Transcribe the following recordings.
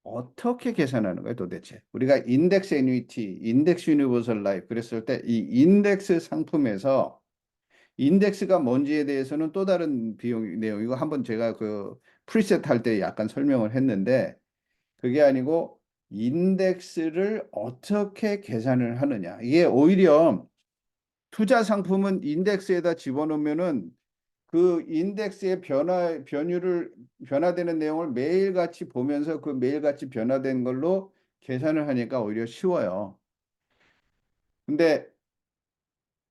어떻게 계산하는 거예요, 도대체? 우리가 인덱스 애뉴이티, 인덱스 유니버설 라이프 그랬을 때 이 인덱스 상품에서 인덱스가 뭔지에 대해서는 또 다른 비용 내용 이거 한번 제가 그 프리셋 할 때 약간 설명을 했는데 그게 아니고 인덱스를 어떻게 계산을 하느냐. 이게 오히려 투자 상품은 인덱스에다 집어넣으면은 그 인덱스의 변화되는 내용을 매일같이 보면서 그 매일같이 변화된 걸로 계산을 하니까 오히려 쉬워요. 근데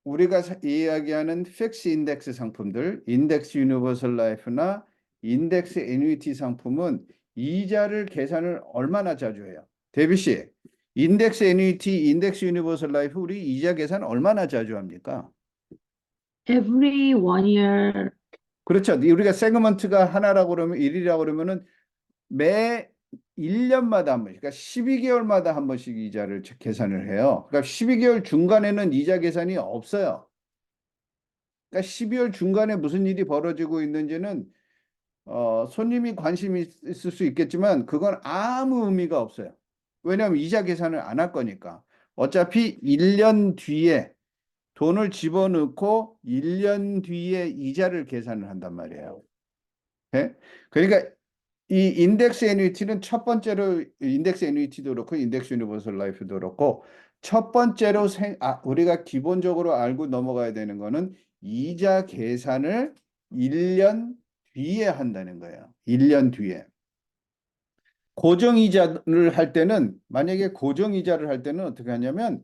우리가 이야기하는 픽스 인덱스 상품들, 인덱스 유니버설 라이프나 인덱스 애뉴이티 상품은 이자를 계산을 얼마나 자주 해요? 데비 씨, 인덱스 애뉴이티, 인덱스 유니버설 라이프 우리 이자 계산 얼마나 자주 합니까? Every 1 year. 그렇죠. 우리가 세그먼트가 하나라고 그러면 1이라고 그러면은 매 1년마다 한 번씩, 그러니까 12개월마다 한 번씩 이자를 계산을 해요. 그러니까 12개월 중간에는 이자 계산이 없어요. 그러니까 12월 중간에 무슨 일이 벌어지고 있는지는 손님이 관심이 있을 수 있겠지만 그건 아무 의미가 없어요. 왜냐하면 이자 계산을 안 할 거니까. 어차피 1년 뒤에 돈을 집어넣고 1년 뒤에 이자를 계산을 한단 말이에요. 네? 그러니까 이 인덱스 애뉴이티는 첫 번째로 인덱스 애뉴이티도 그렇고 인덱스 유니버설 라이프도 그렇고 첫 번째로 우리가 기본적으로 알고 넘어가야 되는 거는 이자 계산을 1년 뒤에 한다는 거예요. 1년 뒤에. 고정이자를 할 때는 만약에 고정이자를 할 때는 어떻게 하냐면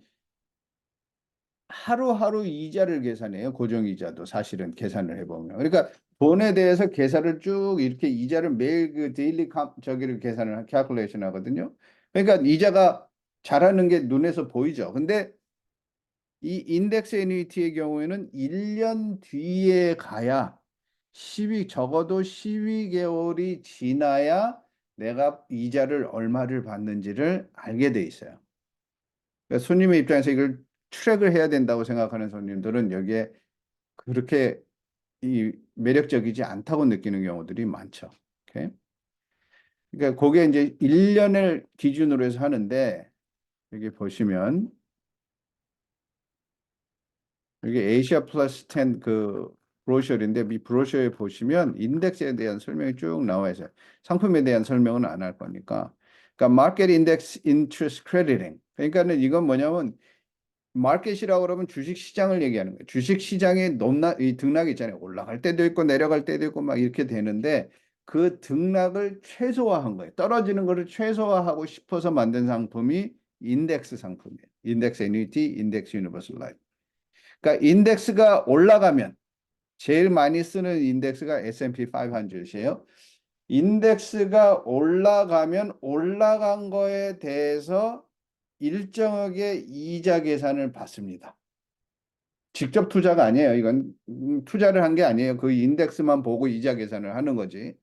하루하루 이자를 계산해요. 고정이자도 사실은 계산을 해보면. 그러니까 돈에 대해서 계산을 쭉 이렇게 이자를 매일 그 데일리 저기를 계산을 캘큘레이션 하거든요. 그러니까 이자가 잘하는 게 눈에서 보이죠. 근데 이 인덱스 애뉴이티의 경우에는 1년 뒤에 가야 적어도 12개월이 지나야 내가 이자를 얼마를 받는지를 알게 돼 있어요. 그러니까 손님의 입장에서 이걸 트랙을 해야 된다고 생각하는 손님들은 여기에 그렇게 매력적이지 않다고 느끼는 경우들이 많죠. 오케이? 그러니까 그게 이제 1년을 기준으로 해서 하는데 여기 보시면 여기 아시아 플러스 10 그 브로셔인데 이 브로셔에 보시면 인덱스에 대한 설명이 쭉 나와 있어요. 상품에 대한 설명은 안 할 거니까. 그러니까 마켓 인덱스 인트레스트 크레디팅. 그러니까는 이건 뭐냐면 마켓이라고 그러면 주식 시장을 얘기하는 거예요. 주식 시장의 이 등락이 있잖아요. 올라갈 때도 있고 내려갈 때도 있고 막 이렇게 되는데 그 등락을 최소화한 거예요. 떨어지는 거를 최소화하고 싶어서 만든 상품이 인덱스 상품이에요. 인덱스 애뉴이티, 인덱스 유니버설 라이프. 그러니까 인덱스가 올라가면 제일 많이 쓰는 인덱스가 S&P 500이에요. 인덱스가 올라가면 올라간 거에 대해서 일정하게 이자 계산을 받습니다. 직접 투자가 아니에요. 이건 투자를 한 게 아니에요. 그 인덱스만 보고 이자 계산을 하는 거지.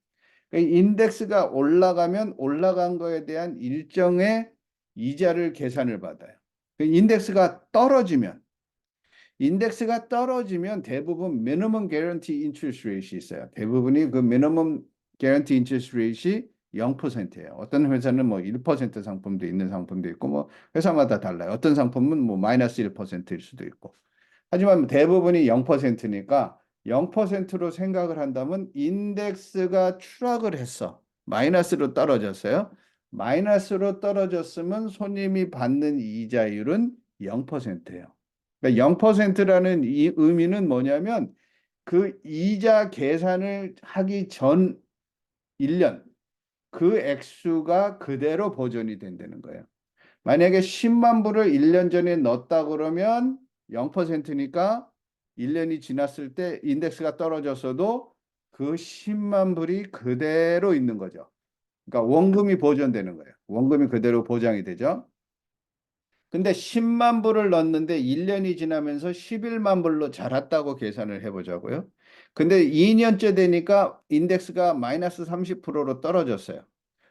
인덱스가 올라가면 올라간 거에 대한 일정의 이자를 계산을 받아요. 인덱스가 떨어지면 대부분 미니멈 개런티 인트레스트 레이트이 있어요. 대부분이 그 미니멈 개런티 인트레스트 레이트이 0%예요. 어떤 회사는 뭐 1% 상품도 있는 상품도 있고 뭐 회사마다 달라요. 어떤 상품은 뭐 마이너스 1%일 수도 있고. 하지만 대부분이 0%니까 0%로 생각을 한다면 인덱스가 추락을 했어. 마이너스로 떨어졌어요. 마이너스로 떨어졌으면 손님이 받는 이자율은 0%예요. 그러니까 0%라는 이 의미는 뭐냐면 그 이자 계산을 하기 전 1년 그 액수가 그대로 보존이 된다는 거예요. 만약에 10만 불을 1년 전에 넣었다 그러면 0%니까 1년이 지났을 때 인덱스가 떨어졌어도 그 10만 불이 그대로 있는 거죠. 그러니까 원금이 보존되는 거예요. 원금이 그대로 보장이 되죠. 근데 10만 불을 넣었는데 1년이 지나면서 11만 불로 자랐다고 계산을 해보자고요. 근데 2년째 되니까 인덱스가 마이너스 30%로 떨어졌어요.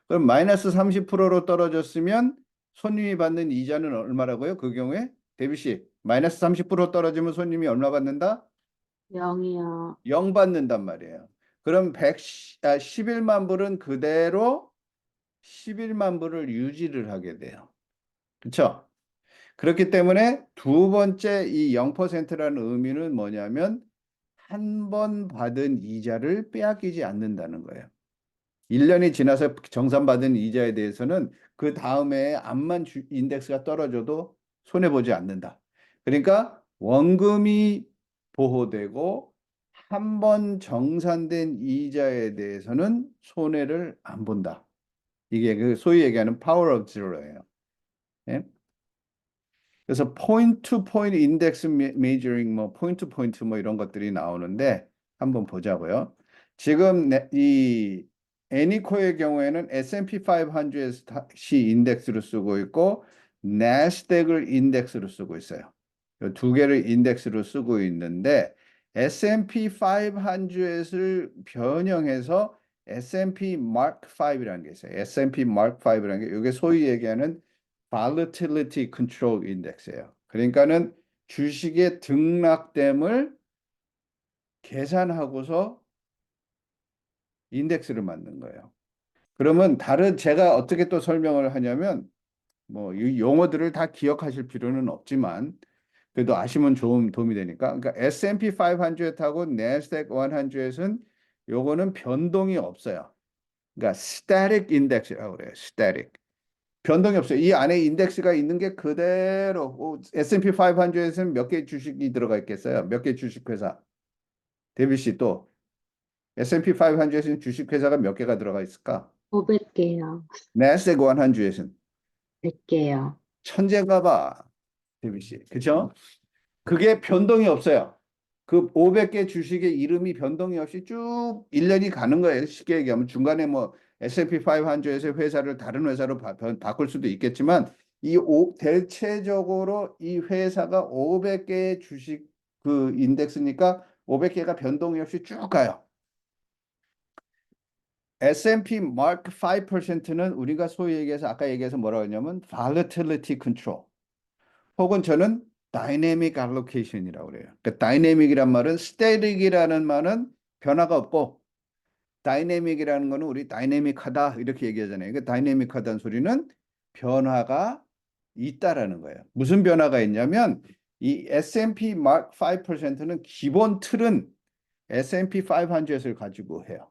그럼 마이너스 30%로 떨어졌으면 손님이 받는 이자는 얼마라고요? 그 경우에 데비 씨 마이너스 30% 떨어지면 손님이 얼마 받는다? 0이요. 0 받는단 말이에요. 그럼 11만 불은 그대로 11만 불을 유지를 하게 돼요. 그렇죠? 그렇기 때문에 두 번째 이 0%라는 의미는 뭐냐면 한 번 받은 이자를 빼앗기지 않는다는 거예요. 1년이 지나서 정산받은 이자에 대해서는 그 다음에 암만 인덱스가 떨어져도 손해보지 않는다. 그러니까 원금이 보호되고 한 번 정산된 이자에 대해서는 손해를 안 본다. 이게 그 소위 얘기하는 파워 오브 제로예요. 예? 그래서 포인트 투 포인트 인덱스 메저링 뭐 포인트 투 포인트 뭐 이런 것들이 나오는데 한번 보자고요. 지금 이 애니코의 경우에는 S&P 500에서 다시 인덱스로 쓰고 있고 나스닥을 인덱스로 쓰고 있어요. 이 두 개를 인덱스로 쓰고 있는데 S&P 500을 변형해서 S&P Mark 5이라는 게 있어요. S&P Mark 5이라는 게 이게 소위 얘기하는 Volatility Control Index예요. 그러니까는 주식의 등락됨을 계산하고서 인덱스를 만든 거예요. 그러면 다른 제가 어떻게 또 설명을 하냐면 뭐 이 용어들을 다 기억하실 필요는 없지만 그래도 아시면 좋은 도움이 되니까. 그러니까 S&P 500하고 Nasdaq 100은 요거는 변동이 없어요. 그러니까 static index이라고 그래요. static. 변동이 없어요. 이 안에 인덱스가 있는 게 그대로 S&P 500에서는 몇 개 주식이 들어가 있겠어요? 몇 개 주식회사? 데뷔 씨 또 S&P 500에서는 주식회사가 몇 개가 들어가 있을까? 500개요. 나스닥 100에서는 100개요. 천재인가 봐. 데뷔 씨. 그죠? 그게 변동이 없어요. 그 500개 주식의 이름이 변동이 없이 쭉 1년이 가는 거예요. 쉽게 얘기하면 중간에 뭐 S&P 500에서 회사를 다른 회사로 바꿀 수도 있겠지만 대체적으로 이 회사가 500개의 주식 그 인덱스니까 500개가 변동이 없이 쭉 가요. S&P Mark 5%는 우리가 소위 얘기해서 아까 얘기해서 뭐라고 했냐면 Volatility Control. 혹은 저는 다이내믹 알로케이션이라고 그래요. 그 다이내믹이란 말은 스태틱이라는 말은 변화가 없고 다이내믹이라는 거는 우리 다이내믹하다 이렇게 얘기하잖아요. 그 다이내믹하다는 소리는 변화가 있다라는 거예요. 무슨 변화가 있냐면 이 S&P Mark 5%는 기본 틀은 S&P 500을 가지고 해요.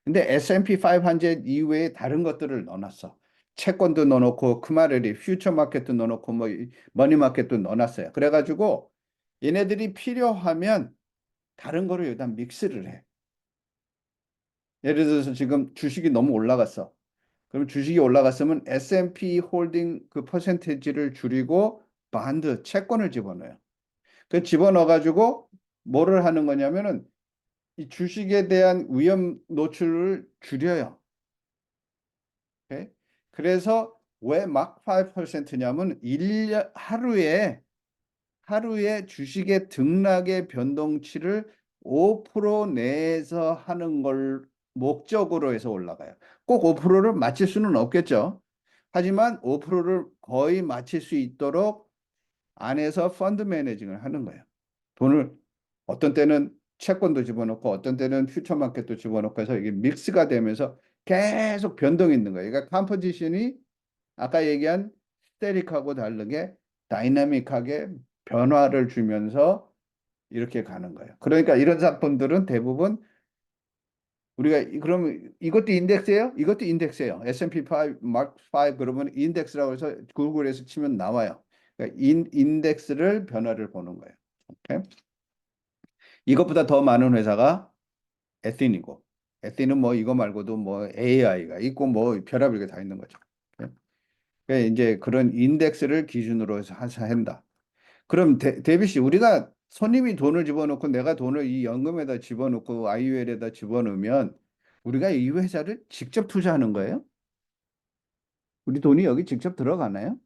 근데 S&P 500 이외에 다른 것들을 넣어놨어. 채권도 넣어놓고 크마레리 퓨처 마켓도 넣어놓고 뭐 머니 마켓도 넣어놨어요. 그래가지고 얘네들이 필요하면 다른 거를 여기다 믹스를 해. 예를 들어서 지금 주식이 너무 올라갔어. 그럼 주식이 올라갔으면 S&P 홀딩 그 퍼센테이지를 줄이고 반드 채권을 집어넣어요. 그 집어넣어가지고 뭐를 하는 거냐면은 이 주식에 대한 위험 노출을 줄여요. 오케이? 그래서 왜 막 5%냐면 하루에 주식의 등락의 변동치를 5% 내에서 하는 걸 목적으로 해서 올라가요. 꼭 5%를 맞출 수는 없겠죠. 하지만 5%를 거의 맞출 수 있도록 안에서 펀드 매니징을 하는 거예요. 돈을 어떤 때는 채권도 집어넣고 어떤 때는 퓨처 마켓도 집어넣고 해서 이게 믹스가 되면서 계속 변동이 있는 거예요. 그러니까 컴포지션이 아까 얘기한 스테릭하고 다르게 다이나믹하게 변화를 주면서 이렇게 가는 거예요. 그러니까 이런 상품들은 대부분 우리가 그러면 이것도 인덱스예요? 이것도 인덱스예요. S&P 5, 마크 5 그러면 인덱스라고 해서 구글에서 치면 나와요. 그러니까 인덱스를 변화를 보는 거예요. 오케이? 이것보다 더 많은 회사가 에틴이고 에틴은 뭐 이거 말고도 뭐 AI가 있고 뭐 별의별 게 다 있는 거죠. 오케이? 그러니까 이제 그런 인덱스를 기준으로 해서 한다. 그럼 데비 씨, 우리가 손님이 돈을 집어넣고 내가 돈을 이 연금에다 집어넣고 IUL에다 집어넣으면 우리가 이 회사를 직접 투자하는 거예요? 우리 돈이 여기 직접 들어가나요?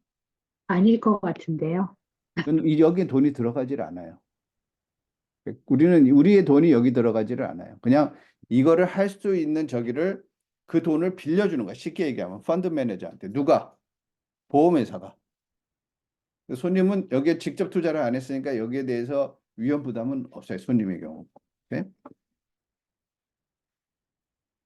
아닐 것 같은데요. 여기 돈이 들어가질 않아요. 우리는 우리의 돈이 여기 들어가지를 않아요. 그냥 이거를 할 수 있는 저기를 그 돈을 빌려주는 거야. 쉽게 얘기하면 펀드 매니저한테 누가? 보험회사가. 손님은 여기에 직접 투자를 안 했으니까 여기에 대해서 위험 부담은 없어요. 손님의 경우. 네?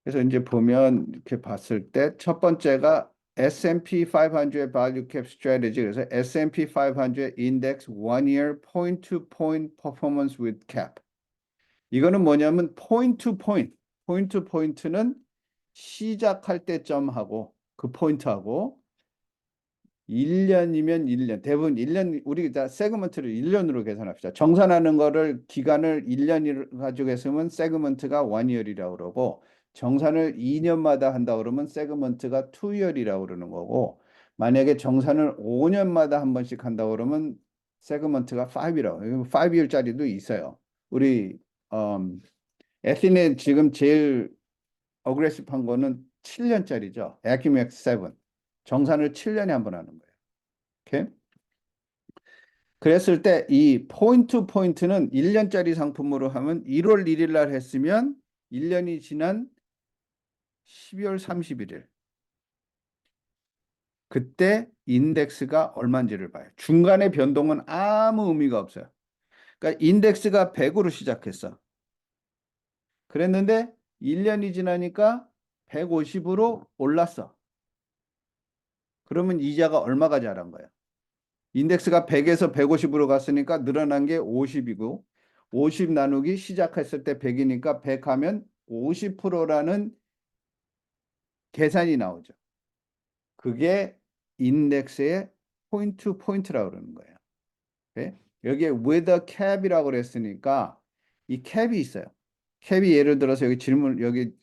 그래서 이제 보면 이렇게 봤을 때 첫 번째가 S&P 500 Value Cap Strategy. 그래서 S&P 500 Index One Year Point to Point Performance with Cap. 이거는 뭐냐면 Point to Point. Point to Point는 시작할 때점하고 그 포인트하고 1년이면 1년. 대부분 1년, 우리 다 세그먼트를 1년으로 계산합시다. 정산하는 거를 기간을 1년을 가지고 했으면 세그먼트가 1year이라고 그러고, 정산을 2년마다 한다 그러면 세그먼트가 2year이라고 그러는 거고, 만약에 정산을 5년마다 한 번씩 한다 그러면 세그먼트가 5이라고. 5year짜리도 있어요. 우리 에스네 지금 제일 어그레시브한 거는 7년짜리죠. 에큐맥스 7. 정산을 7년에 한 번 하는 거예요. 오케이? 그랬을 때 이 포인트 포인트는 1년짜리 상품으로 하면 1월 1일 날 했으면 1년이 지난 12월 31일. 그때 인덱스가 얼마인지를 봐요. 중간에 변동은 아무 의미가 없어요. 그러니까 인덱스가 100으로 시작했어. 그랬는데 1년이 지나니까 150으로 올랐어. 그러면 이자가 얼마가 자란 거야? 인덱스가 100에서 150으로 갔으니까 늘어난 게 50이고 50 나누기 시작했을 때 100이니까 100 하면 50%라는 계산이 나오죠. 그게 인덱스의 포인트 포인트라고 그러는 거예요. 네? 여기에 with a cap이라고 그랬으니까 이 캡이 있어요. 캡이 예를 들어서 여기 질문 여기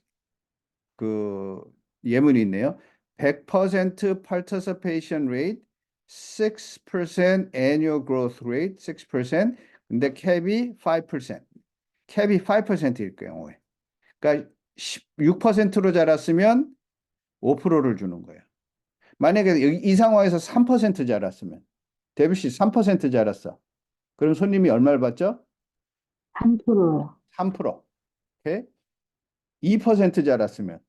그 예문이 있네요. 100% participation rate, 6% annual growth rate, 6%. 근데 캡이 5%. 캡이 5%일 경우에. 그러니까 6%로 자랐으면 5%를 주는 거예요. 만약에 이 상황에서 3% 자랐으면 데뷔 씨 3% 자랐어. 그럼 손님이 얼마를 받죠? 3%요. 3%. 오케이? 2% 자랐으면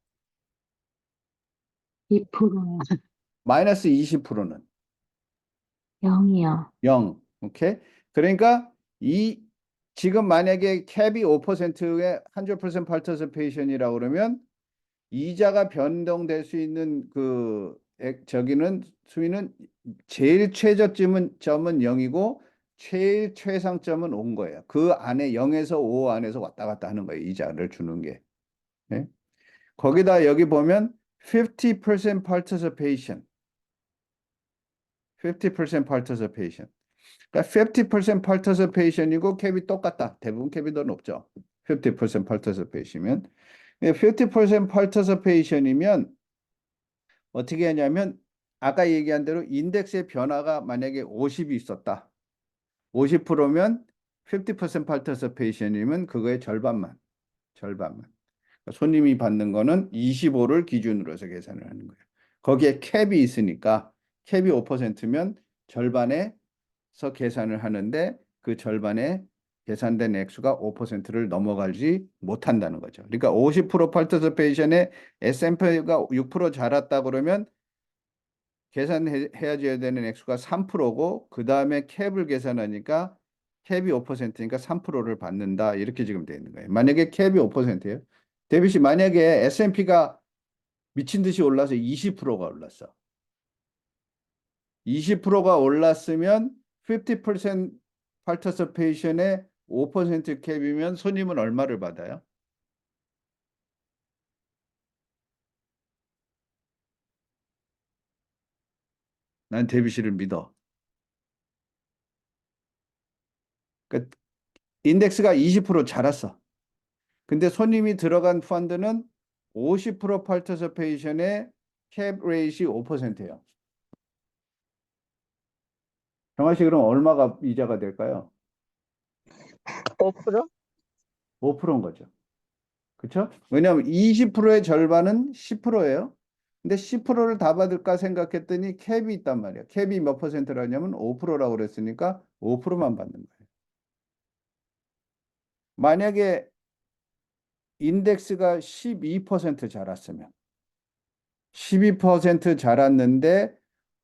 2%요. 마이너스 20%는 0이요. 0. 오케이? 그러니까 이 지금 만약에 캡이 5%의 100% participation이라고 그러면 이자가 변동될 수 있는 저기는 수위는 제일 최저점은 0이고 제일 최상점은 5인 거예요. 그 안에 0에서 5 안에서 왔다 갔다 하는 거예요. 이자를 주는 게. 네? 거기다 여기 보면 50% participation. 50% participation. 그러니까 50% participation이고 캡이 똑같다. 대부분 캡이 더 높죠. 50% participation이면. 50% participation이면 어떻게 하냐면 아까 얘기한 대로 인덱스의 변화가 만약에 50이 있었다. 50%면 50% participation이면 그거의 절반만. 절반만. 그러니까 손님이 받는 거는 25를 기준으로 해서 계산을 하는 거예요. 거기에 캡이 있으니까 캡이 5%면 절반에서 계산을 하는데 그 절반에 계산된 액수가 5%를 넘어가지 못한다는 거죠. 그러니까 50% participation에 S&P가 6% 자랐다 그러면 계산해야 되는 액수가 3%고 그 다음에 캡을 계산하니까 캡이 5%니까 3%를 받는다. 이렇게 지금 되어 있는 거예요. 만약에 캡이 5%예요. 데뷔 씨 만약에 S&P가 미친 듯이 올라서 20%가 올랐어. 20%가 올랐으면 50% participation에 5% 캡이면 손님은 얼마를 받아요? 난 데뷔 씨를 믿어. 그러니까 인덱스가 20% 자랐어. 근데 손님이 들어간 펀드는 50% participations에 캡 레이시 5%예요. 정하 씨 그럼 얼마가 이자가 될까요? 5%? 5%인 거죠. 그렇죠? 왜냐하면 20%의 절반은 10%예요. 근데 10%를 다 받을까 생각했더니 캡이 있단 말이에요. 캡이 몇 퍼센트라냐면 5%라고 그랬으니까 5%만 받는 거예요. 만약에 인덱스가 12% 자랐으면 12% 자랐는데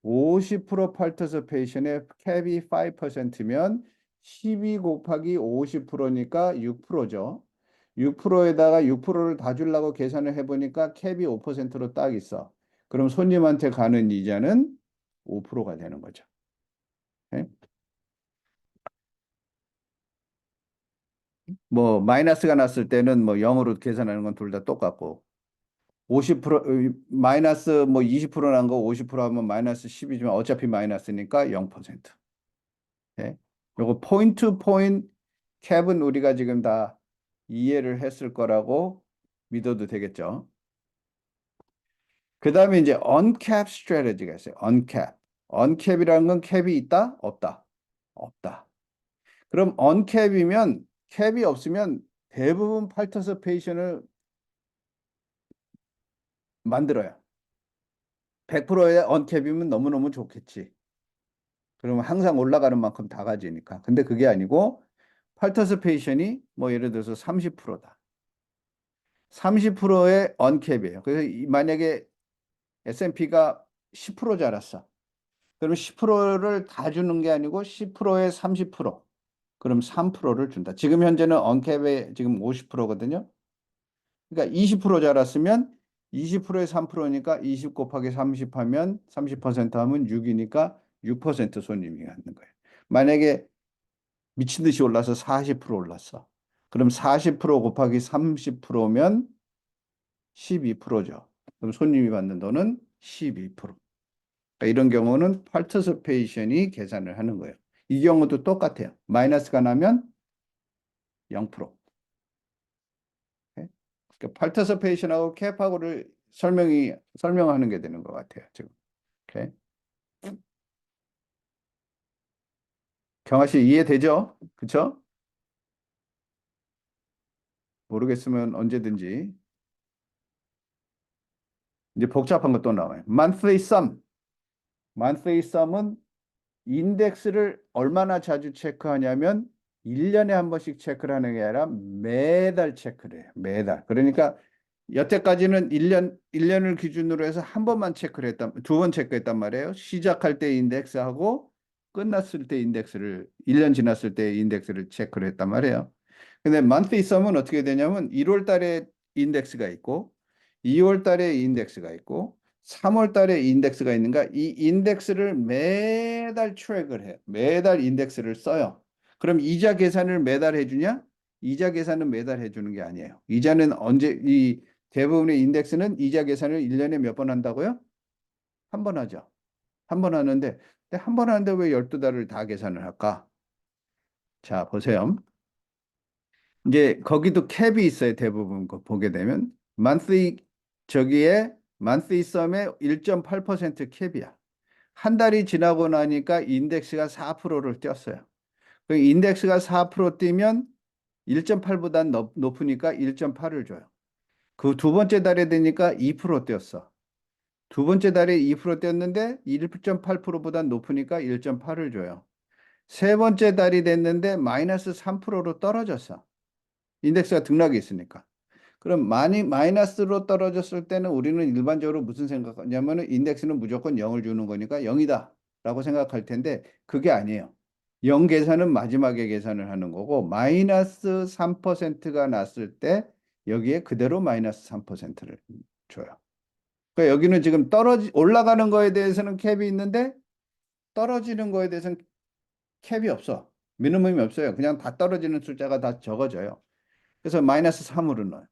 50% participations에 캡이 5%면 12 곱하기 50%니까 6%죠. 6%에다가 6%를 다 주려고 계산을 해보니까 캡이 5%로 딱 있어. 그럼 손님한테 가는 이자는 5%가 되는 거죠. 네? 뭐 마이너스가 났을 때는 뭐 0으로 계산하는 건 둘 다 똑같고 50% 마이너스 뭐 20%난 거 50% 하면 마이너스 10이지만 어차피 마이너스니까 0%. 네? 요거 포인트 포인트 캡은 우리가 지금 다 이해를 했을 거라고 믿어도 되겠죠. 그 다음에 이제 uncapped strategy가 있어요. uncapped. uncap이라는 건 캡이 있다? 없다? 없다. 그럼 uncap이면 캡이 없으면 대부분 participations을 만들어요. 100%의 uncap이면 너무너무 좋겠지. 그러면 항상 올라가는 만큼 다 가지니까. 근데 그게 아니고 participation이 뭐 예를 들어서 30%다. 30%의 uncap이에요. 그래서 만약에 S&P가 10% 자랐어. 그럼 10%를 다 주는 게 아니고 10%에 30%. 그럼 3%를 준다. 지금 현재는 언캡에 지금 50%거든요. 그러니까 20% 자랐으면 20%에 3%니까 20 곱하기 30 하면 30% 하면 6이니까 6% 손님이 갖는 거예요. 만약에 미친 듯이 올라서 40% 올랐어. 그럼 40% 곱하기 30%면 12%죠. 그럼 손님이 받는 돈은 12%. 그러니까 이런 경우는 파르티시페이션이 계산을 하는 거예요. 이 경우도 똑같아요. 마이너스가 나면 0%. 네? 그러니까 파르티시페이션하고 캡하고를 설명하는 게 되는 것 같아요. 지금. 오케이. 경아 씨 이해되죠? 그쵸? 모르겠으면 언제든지. 이제 복잡한 것도 나와요. monthly sum. monthly sum은 인덱스를 얼마나 자주 체크하냐면 1년에 한 번씩 체크를 하는 게 아니라 매달 체크를 해요. 매달. 그러니까 여태까지는 1년을 기준으로 해서 한 번만 두 번 체크했단 말이에요. 시작할 때 인덱스하고 끝났을 때 인덱스를 1년 지났을 때 인덱스를 체크를 했단 말이에요. 근데 monthly sum은 어떻게 되냐면 1월 달에 인덱스가 있고 2월 달에 인덱스가 있고 3월 달에 인덱스가 있는가? 이 인덱스를 매달 트랙을 해요. 매달 인덱스를 써요. 그럼 이자 계산을 매달 해주냐? 이자 계산은 매달 해주는 게 아니에요. 이자는 이 대부분의 인덱스는 이자 계산을 1년에 몇 번 한다고요? 한 번 하죠. 한 번 하는데, 근데 한 번 하는데 왜 12달을 다 계산을 할까? 자, 보세요. 이제 거기도 캡이 있어요. 대부분 거 보게 되면. monthly, 저기에 monthly sum에 1.8% 캡이야. 한 달이 지나고 나니까 인덱스가 4%를 띄었어요. 그 인덱스가 4% 뛰면 1.8보다 높으니까 1.8을 줘요. 그 두 번째 달에 되니까 2% 뛰었어. 두 번째 달에 2% 뛰었는데 1.8%보다 높으니까 1.8을 줘요. 세 번째 달이 됐는데 마이너스 3%로 떨어졌어. 인덱스가 등락이 있으니까. 그럼 많이 마이너스로 떨어졌을 때는 우리는 일반적으로 무슨 생각하냐면은 인덱스는 무조건 0을 주는 거니까 0이다 라고 생각할 텐데 그게 아니에요. 0 계산은 마지막에 계산을 하는 거고 마이너스 3%가 났을 때 여기에 그대로 마이너스 3%를 줘요. 그러니까 여기는 지금 올라가는 거에 대해서는 캡이 있는데 떨어지는 거에 대해서는 캡이 없어. 미니멈이 없어요. 그냥 다 떨어지는 숫자가 다 적어져요. 그래서 마이너스 3으로 넣어요.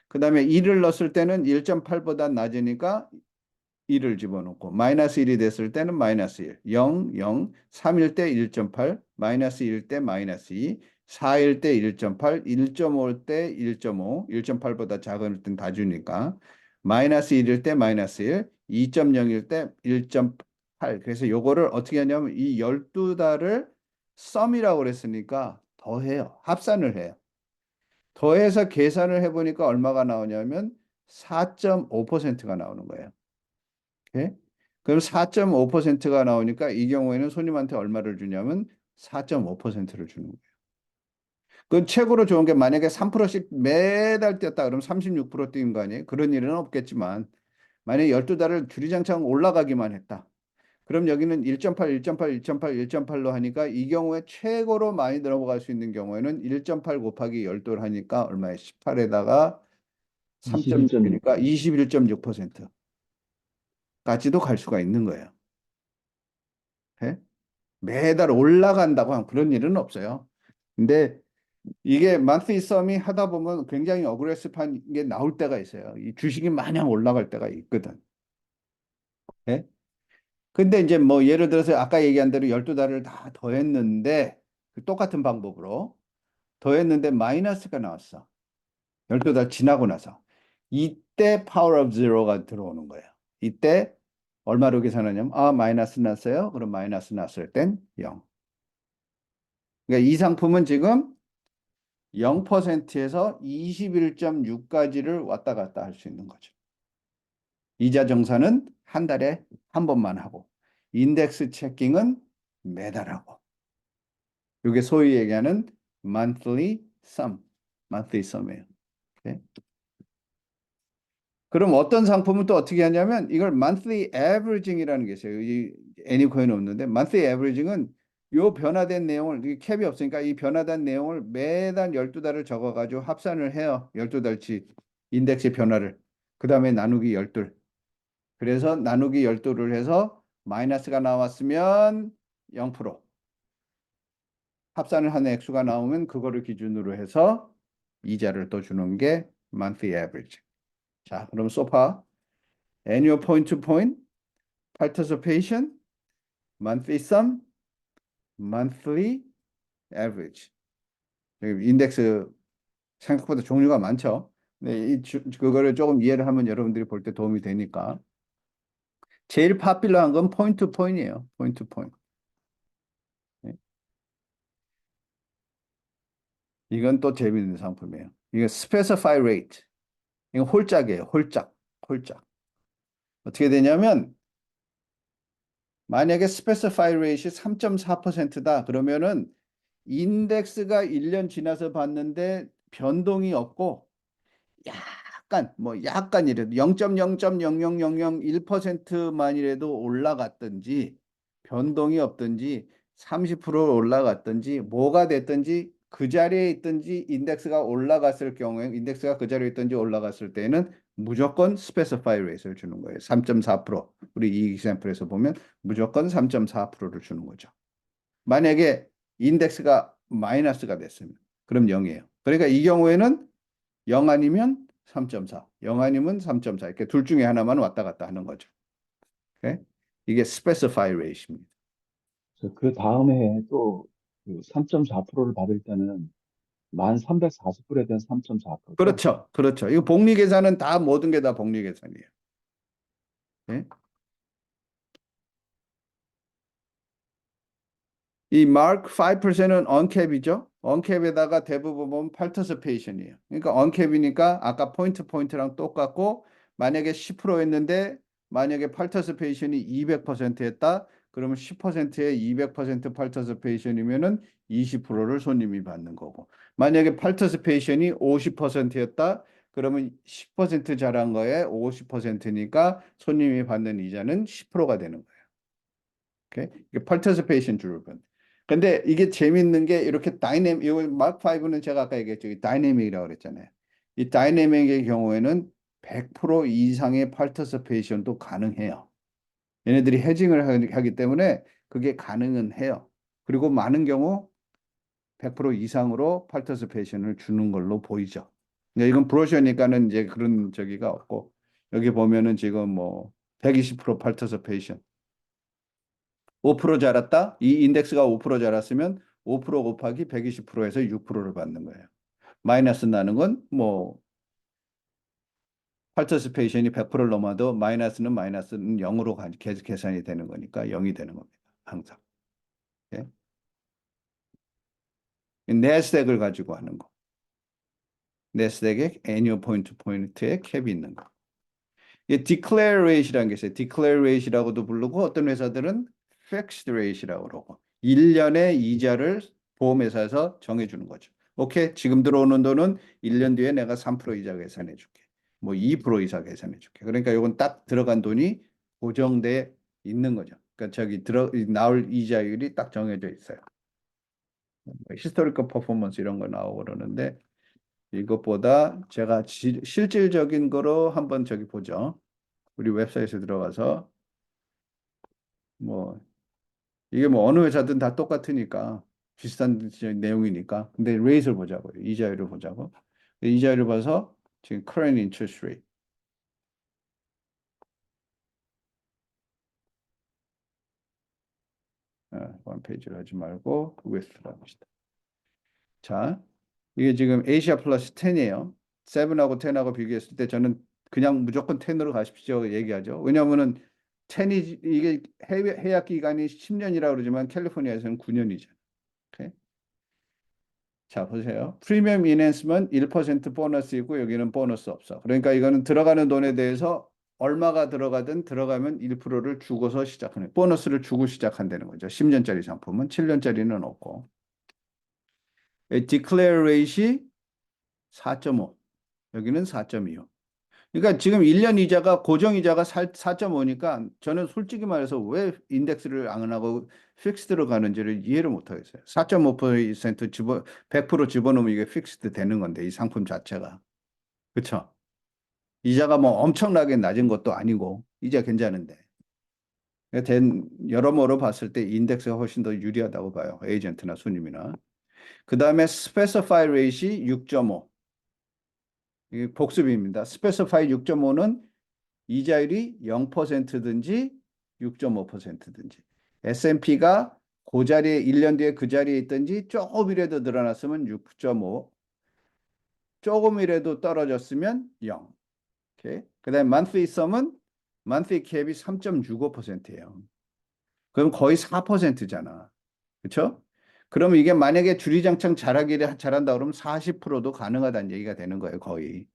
그 다음에 2를 넣었을 때는 1.8보다 낮으니까 2를 집어넣고 마이너스 1이 됐을 때는 마이너스 1, 0, 0, 3일 때 1.8, 마이너스 1일 때 마이너스 2, 4일 때 1.8, 1.5일 때 1.5, 1.8보다 작은 땐 다 주니까 마이너스 1일 때 마이너스 1, 2.0일 때 1.8. 그래서 요거를 어떻게 하냐면 이 12달을 썸이라고 그랬으니까 더해요. 합산을 해요. 더해서 계산을 해보니까 얼마가 나오냐면 4.5%가 나오는 거예요. 오케이? 그럼 4.5%가 나오니까 이 경우에는 손님한테 얼마를 주냐면 4.5%를 주는 거예요. 그 최고로 좋은 게 만약에 3%씩 매달 뛰었다 그러면 36% 뛰는 거 아니에요? 그런 일은 없겠지만 만약에 12달을 주리장창 올라가기만 했다. 그럼 여기는 1.8, 1.8, 1.8, 1.8로 하니까 이 경우에 최고로 많이 넘어갈 수 있는 경우에는 1.8 곱하기 12를 하니까 얼마에 18에다가 3.6이니까 21.6%. 21.6%까지도 갈 수가 있는 거예요. 예? 매달 올라간다고 하면 그런 일은 없어요. 근데 이게 monthly sum이 하다 보면 굉장히 어그레시브한 게 나올 때가 있어요. 이 주식이 마냥 올라갈 때가 있거든. 예? 근데 이제 뭐 예를 들어서 아까 얘기한 대로 12달을 다 더했는데 그 똑같은 방법으로 더했는데 마이너스가 나왔어. 12달 지나고 나서. 이때 파워 오브 제로가 들어오는 거예요. 이때 얼마로 계산하냐면 마이너스 났어요. 그럼 마이너스 났을 땐 0. 그러니까 이 상품은 지금 0%에서 21.6까지를 왔다 갔다 할 수 있는 거죠. 이자 정산은 한 달에 한 번만 하고 인덱스 체킹은 매달 하고. 이게 소위 얘기하는 monthly sum, monthly sum이에요. 네? 그럼 어떤 상품은 또 어떻게 하냐면 이걸 monthly averaging이라는 게 있어요. 이 애니코인은 없는데 monthly averaging은 요 변화된 내용을 이 캡이 없으니까 이 변화된 내용을 매달 12달을 적어가지고 합산을 해요. 12달치 인덱스의 변화를. 그 다음에 나누기 12. 그래서 나누기 12를 해서 마이너스가 나왔으면 0%. 합산을 하는 액수가 나오면 그거를 기준으로 해서 이자를 또 주는 게 monthly average. 자, 그럼 소파 annual point to point, participation, monthly sum, monthly average. 여기 인덱스 생각보다 종류가 많죠. 네, 그거를 조금 이해를 하면 여러분들이 볼 때 도움이 되니까. 제일 파퓰러한 건 point to point이에요. point to point. 네. 이건 또 재미있는 상품이에요. 이게 specify rate. 이거 홀짝이에요. 홀짝. 홀짝. 어떻게 되냐면 만약에 specify rate이 3.4%다. 그러면은 인덱스가 1년 지나서 봤는데 변동이 없고 약간이라도 0.0.00001%만이라도 올라갔든지 변동이 없든지 30% 올라갔든지 뭐가 됐든지 그 자리에 있든지 인덱스가 올라갔을 경우에 인덱스가 그 자리에 있든지 올라갔을 때는 무조건 스페시파이 레이트를 주는 거예요. 3.4%. 우리 이 example에서 보면 무조건 3.4%를 주는 거죠. 만약에 인덱스가 마이너스가 됐으면 그럼 0이에요. 그러니까 이 경우에는 0 아니면 3.4, 0 아니면 3.4 이렇게 둘 중에 하나만 왔다 갔다 하는 거죠. 오케이? 이게 specify rate입니다. 그 다음 해에 또 3.4%를 받을 때는 1,340불에 대한 3.4%죠. 그렇죠, 그렇죠. 이거 복리 계산은 다 모든 게 다 복리 계산이에요. 예? 이 Mark 5%는 언캡이죠. 언캡에다가 대부분 보면 participation이에요. 그러니까 언캡이니까 아까 포인트랑 똑같고 만약에 10%였는데 만약에 participation이 200%였다. 그러면 10%에 200% participation이면은 20%를 손님이 받는 거고. 만약에 participation이 50%였다. 그러면 10% 잘한 거에 50%니까 손님이 받는 이자는 10%가 되는 거예요. 오케이? 이게 participation 줄분. 근데 이게 재밌는 게 이렇게 다이내믹, 이거 마크 5는 제가 아까 얘기했죠. 이 다이내믹이라고 그랬잖아요. 이 다이내믹의 경우에는 100% 이상의 participation도 가능해요. 얘네들이 헤징을 하기 때문에 그게 가능은 해요. 그리고 많은 경우 100% 이상으로 participation을 주는 걸로 보이죠. 근데 이건 브로셔니까는 이제 그런 저기가 없고 여기 보면은 지금 뭐 120% participation 5% 자랐다? 이 인덱스가 5% 자랐으면 5% 곱하기 120%에서 6%를 받는 거예요. 마이너스 나는 건 뭐 파티시페이션이 100%를 넘어도 마이너스는 0으로 계산이 되는 거니까 0이 되는 겁니다. 항상. 예? 네스닥을 가지고 하는 거. 네스닥의 애니어 포인트 포인트에 캡이 있는 거. 이 declare rate이라는 게 있어요. declare rate이라고도 부르고 어떤 회사들은 fixed rate이라고 그러고 1년의 이자를 보험회사에서 정해주는 거죠. 오케이, 지금 들어오는 돈은 1년 뒤에 내가 3% 이자 계산해 줄게. 뭐 2% 이자 계산해 줄게. 그러니까 이건 딱 들어간 돈이 고정돼 있는 거죠. 그러니까 저기 나올 이자율이 딱 정해져 있어요. 히스토리컬 퍼포먼스 이런 거 나오고 그러는데 이것보다 제가 실질적인 거로 한번 저기 보죠. 우리 웹사이트에 들어가서 뭐 이게 뭐 어느 회사든 다 똑같으니까 비슷한 내용이니까. 근데 레이트를 보자고요. 이자율을 보자고. 이자율을 봐서 지금 current interest rate. 원 페이지로 하지 말고 with로 합시다. 자, 이게 지금 아시아 플러스 10이에요. 7하고 10하고 비교했을 때 저는 그냥 무조건 10으로 가십시오 얘기하죠. 왜냐하면은 10이 이게 해약 기간이 10년이라고 그러지만 캘리포니아에서는 9년이죠. 오케이? 자, 보세요. 프리미엄 인핸스먼 1% 보너스이고 여기는 보너스 없어. 그러니까 이거는 들어가는 돈에 대해서 얼마가 들어가든 들어가면 1%를 주고서 시작하는 보너스를 주고 시작한다는 거죠. 10년짜리 상품은 7년짜리는 없고. 디클레어 레이시 4.5. 여기는 4.25. 그러니까 지금 1년 이자가 고정 이자가 4.5니까 저는 솔직히 말해서 왜 인덱스를 안 하고 픽스드로 가는지를 이해를 못 하겠어요. 4.5% 100% 집어넣으면 이게 픽스드 되는 건데 이 상품 자체가. 그렇죠? 이자가 뭐 엄청나게 낮은 것도 아니고 이자 괜찮은데. 여러모로 봤을 때 인덱스가 훨씬 더 유리하다고 봐요. 에이전트나 손님이나. 그다음에 스페시파이 레이시 6.5. 이게 복습입니다. 스페시파이 6.5는 이자율이 0%든지 6.5%든지 S&P가 그 자리에 1년 뒤에 그 자리에 있든지 조금이라도 늘어났으면 6.5 조금이라도 떨어졌으면 0. 오케이. 그다음에 monthly sum은 monthly cap이 3.65%예요. 그럼 거의 4%잖아. 그렇죠? 그럼 이게 만약에 주리장창 잘한다 그러면 40%도 가능하다는 얘기가 되는 거예요. 거의.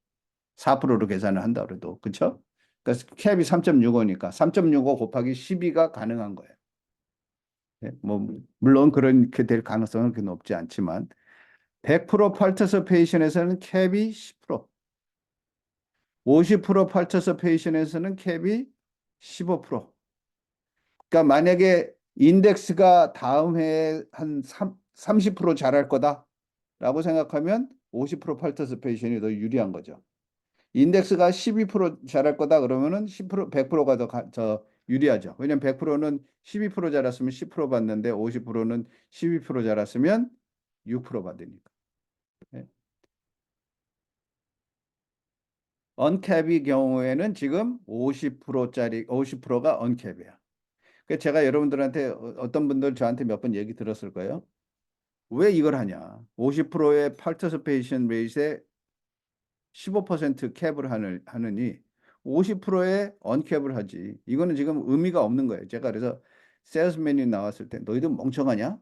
4%로 계산을 한다 그래도. 그렇죠? 그러니까 캡이 3.65니까 3.65 곱하기 12가 가능한 거예요. 예, 뭐 물론 그렇게 될 가능성은 그렇게 높지 않지만 100% 파티시페이션에서는 캡이 10%, 50% 파티시페이션에서는 캡이 15%. 그러니까 만약에 인덱스가 다음 해에 한 30% 잘할 거다라고 생각하면 50% 파티시페이션이 더 유리한 거죠. 인덱스가 12% 잘할 거다 그러면은 10% 100%가 더 유리하죠. 왜냐면 100%는 12% 잘했으면 10% 받는데 50%는 12% 잘했으면 6% 받으니까. 예. 언캡의 경우에는 지금 50%짜리 50%가 언캡이야. 그 제가 여러분들한테 어떤 분들 저한테 몇 번 얘기 들었을 거예요. 왜 이걸 하냐? 50%의 파티시페이션 레이트에 15% 캡을 하느니 50%의 언캡을 하지. 이거는 지금 의미가 없는 거예요. 제가 그래서 세일즈맨이 나왔을 때 너희들 멍청하냐?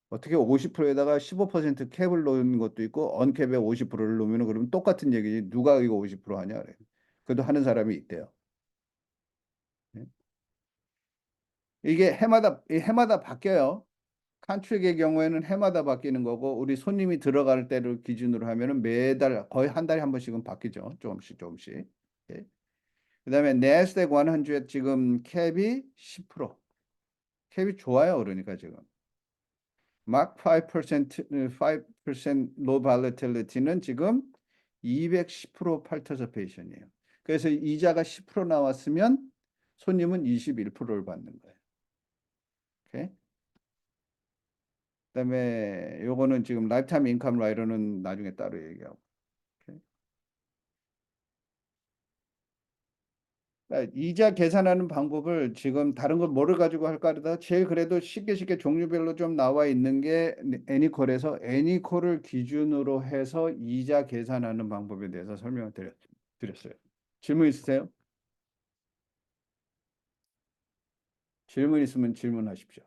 어떻게 50%에다가 15% 캡을 넣는 것도 있고 언캡에 50%를 넣으면 그러면 똑같은 얘기지. 누가 이거 50% 하냐 그래. 그래도 하는 사람이 있대요. 네. 이게 해마다 바뀌어요. 컨트릭의 경우에는 해마다 바뀌는 거고 우리 손님이 들어갈 때를 기준으로 하면은 매달 거의 한 달에 한 번씩은 바뀌죠. 조금씩 조금씩. 예. 그다음에 내스닥 100 지금 캡이 10%. 캡이 좋아요. 그러니까 지금. 막 5% low volatility는 지금 210% participations이에요. 그래서 이자가 10% 나왔으면 손님은 21%를 받는 거예요. 오케이? 그다음에 요거는 지금 라이프타임 인컴 라이더는 나중에 따로 얘기하고. 오케이? 그러니까 이자 계산하는 방법을 지금 다른 걸 뭐를 가지고 할까 하다 제일 그래도 쉽게 종류별로 좀 나와 있는 게 애니콜에서 애니콜을 기준으로 해서 이자 계산하는 방법에 대해서 설명을 드렸어요. 질문 있으세요? 질문 있으면 질문하십시오.